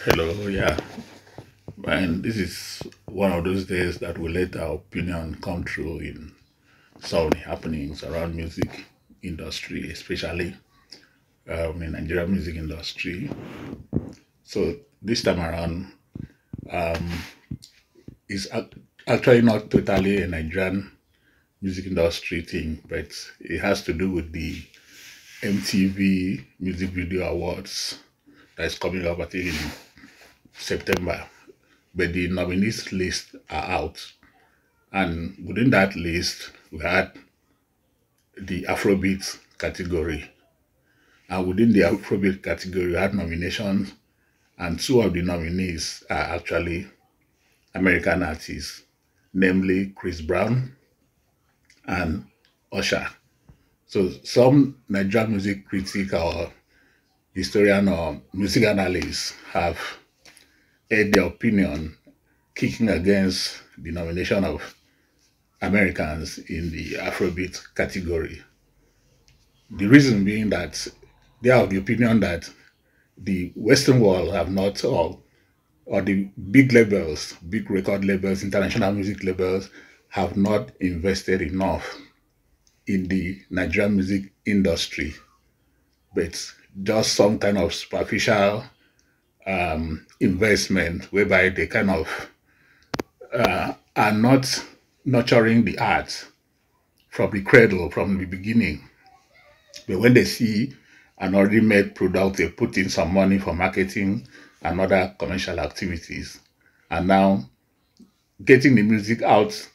Hello, yeah. And this is one of those days that will let our opinion come true in some of the happenings around music industry, especially in Nigerian music industry. So this time around, it's actually not totally a Nigerian music industry thing, but it has to do with the MTV Music Video Awards that is coming up, I think, in September. But the nominees list are out. And within that list, we had the Afrobeats category. And within the Afrobeat category, we had nominations, and two of the nominees are actually American artists, namely Chris Brown and Usher. So some Nigerian music critic or historian or music analysts have aired their opinion kicking against the nomination of Americans in the Afrobeat category. The reason being that they are of the opinion that the Western world have not, or the big labels, big record labels, international music labels, have not invested enough in the Nigerian music industry, but just some kind of superficial investment whereby they kind of are not nurturing the arts from the cradle, from the beginning. But when they see an already made product, they put in some money for marketing and other commercial activities. And now getting the music out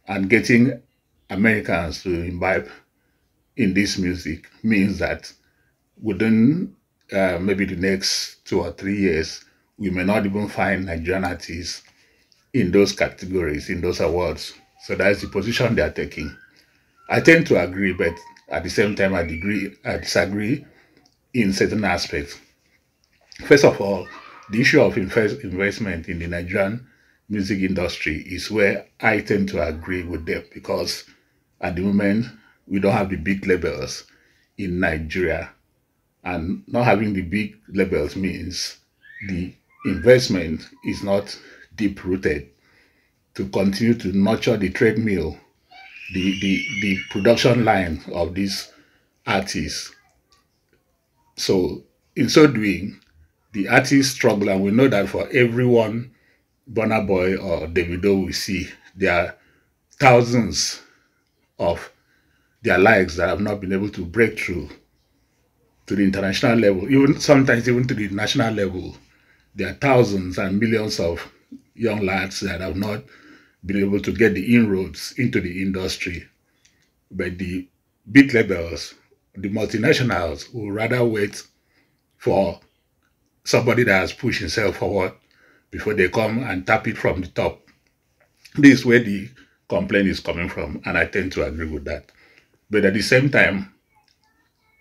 and getting Americans to imbibe in this music means that within maybe the next 2 or 3 years, we may not even find Nigerian artists in those categories, in those awards. So that's the position they are taking. I tend to agree, but at the same time, I disagree in certain aspects. First of all, the issue of investment in the Nigerian music industry is where I tend to agree with them because at the moment we don't have the big labels in Nigeria, and not having the big labels means the investment is not deep rooted to continue to nurture the treadmill, the production line of these artists. So in so doing, the artists struggle, and we know that for everyone Burna Boy or Davido we see, there are thousands of their likes that have not been able to break through to the international level, even sometimes even to the national level. There are thousands and millions of young lads that have not been able to get the inroads into the industry. But the big labels, the multinationals, will rather wait for somebody that has pushed himself forward before they come and tap it from the top. This is where the complaint is coming from, and I tend to agree with that. But at the same time,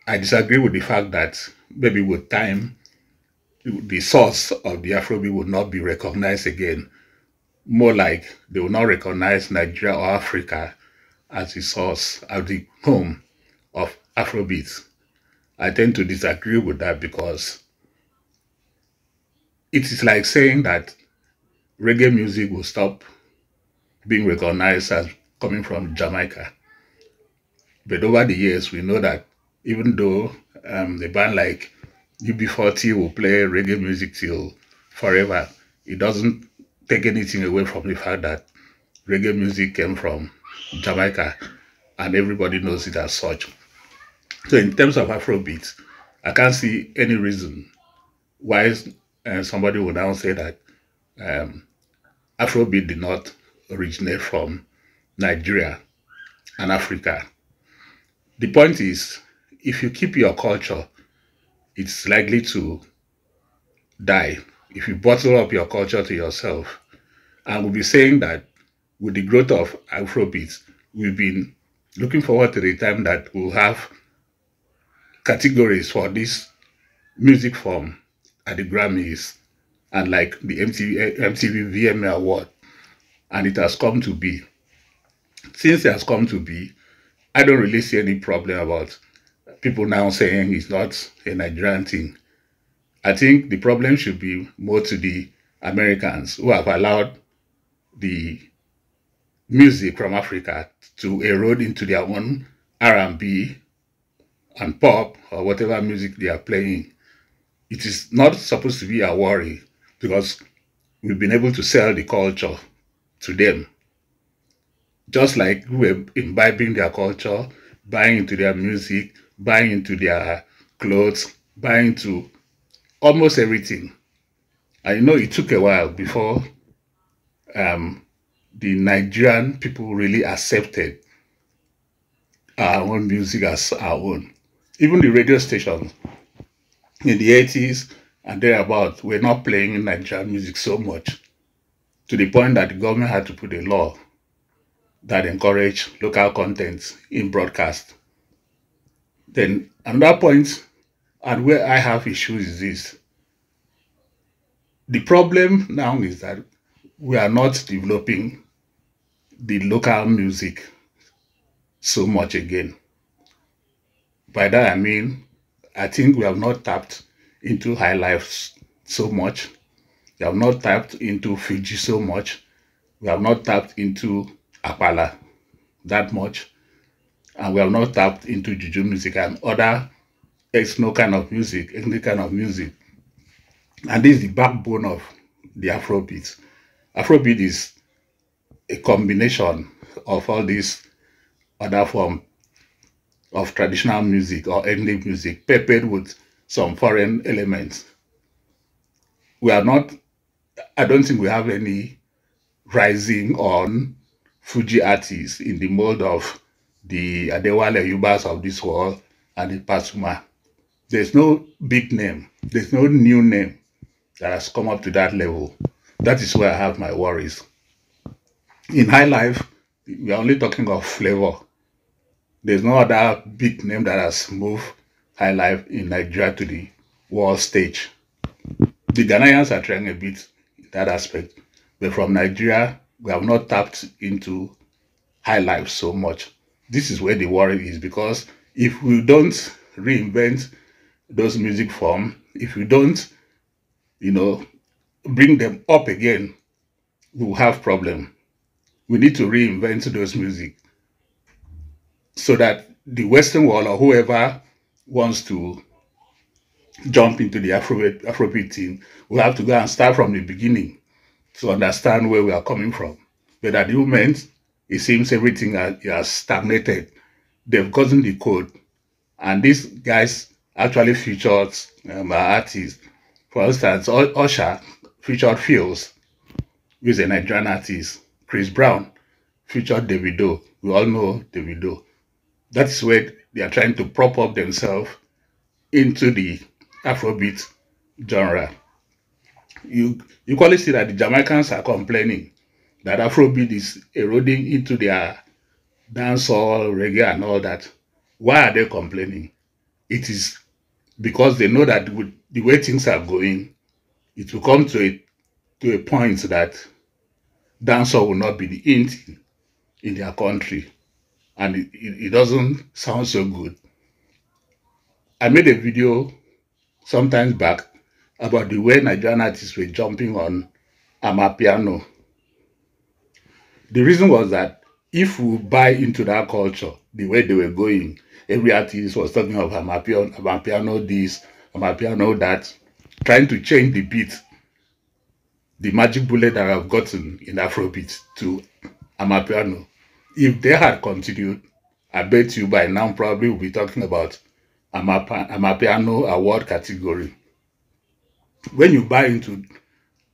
I disagree with the fact that maybe with time, the source of the Afrobeat will not be recognized again. More like they will not recognize Nigeria or Africa as the source, as the home of Afrobeats. I tend to disagree with that because it is like saying that reggae music will stop being recognized as coming from Jamaica. But over the years, we know that even though the band like UB40 will play reggae music till forever, it doesn't take anything away from the fact that reggae music came from Jamaica and everybody knows it as such. So in terms of Afrobeat, I can't see any reason why somebody would now say that um, Afrobeat did not originate from Nigeria and Africa. The point is, if you keep your culture, it's likely to die. If you bottle up your culture to yourself, and we'll be saying that with the growth of Afrobeats, we've been looking forward to the time that we'll have categories for this music form at the Grammys and like the MTV VMA award, and it has come to be. Since it has come to be, I don't really see any problem about people now saying it's not a Nigerian thing. I think the problem should be more to the Americans who have allowed the music from Africa to erode into their own R&B and pop or whatever music they are playing. It is not supposed to be a worry because we've been able to sell the culture to them. Just like we're imbibing their culture, buying into their music, buying into their clothes, buying into almost everything. I know it took a while before um, the Nigerian people really accepted our own music as our own. Even the radio stations in the 80s and thereabout were not playing Nigerian music so much to the point that the government had to put a law that encouraged local content in broadcast. Then another point, and where I have issues, is this. The problem now is that we are not developing the local music so much again. By that I mean, I think we have not tapped into high life so much. We have not tapped into Fuji so much. We have not tapped into Apala that much. And we have not tapped into Juju music and other ethnic kind of music, ethnic kind of music. And this is the backbone of the Afrobeat. Afrobeat is a combination of all these other forms of traditional music or ethnic music peppered with some foreign elements. We are not, I don't think we have any rising on Fuji artists in the mold of the Adewale Yubas of this world and the Pasuma. There's no big name, there's no new name that has come up to that level. That is where I have my worries. In high life, we are only talking of flavor. There's no other big name that has moved high life in Nigeria to the world stage. The Ghanaians are trying a bit in that aspect, but from Nigeria, we have not tapped into high life so much. This is where the worry is because if we don't reinvent those music forms, if we don't, bring them up again, we will have problem. We need to reinvent those music so that the Western world or whoever wants to jump into the Afrobeat thing will have to go and start from the beginning to understand where we are coming from. But at the moment, it seems everything has stagnated. They've gotten the code. And these guys actually featured artists. For instance, Usher featured Fields, who is a Nigerian artist. Chris Brown featured Davido. We all know Davido. That's where they are trying to prop up themselves into the Afrobeat genre. You clearly see that the Jamaicans are complaining that Afrobeat is eroding into their dancehall, reggae, and all that. Why are they complaining? It is because they know that with the way things are going, it will come to a point that dancehall will not be the in thing in their country, and it doesn't sound so good. I made a video sometimes back about the way Nigerian artists were jumping on Amapiano. The reason was that if we buy into that culture, the way they were going, every artist was talking of Amapiano this, Amapiano that, trying to change the beat, the magic bullet that I've gotten in Afrobeat to Amapiano. If they had continued, I bet you by now probably we'll be talking about Amapiano award category. When you buy into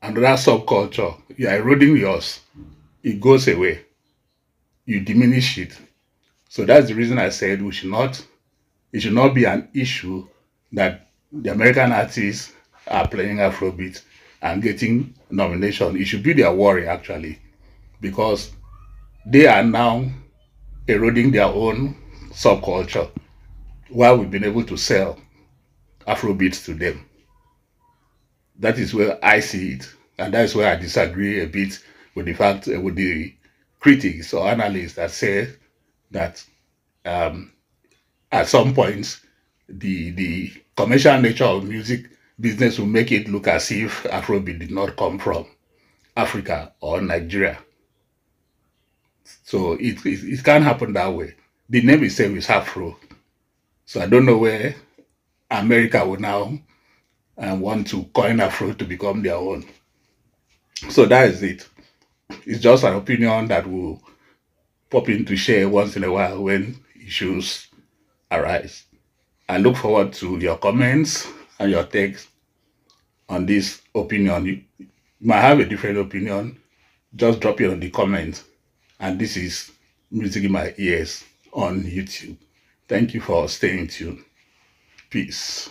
another subculture, you're eroding yours. It goes away. You diminish it. So that's the reason I said it should not be an issue that the American artists are playing Afrobeat and getting nomination. It should be their worry actually, because they are now eroding their own subculture while we've been able to sell Afrobeats to them. That is where I see it, and that is where I disagree a bit with the fact with the critics or analysts that say that at some point the commercial nature of music business will make it look as if Afrobeat did not come from Africa or Nigeria. So it can't happen that way. The name itself is Afro. So I don't know where America will now want to coin Afro to become their own. So that is it. It's just an opinion that will pop in to share once in a while when issues arise. I look forward to your comments and your takes on this opinion. You might have a different opinion. Just drop it on the comments. And this is Music in My Ears on YouTube. Thank you for staying tuned. Peace.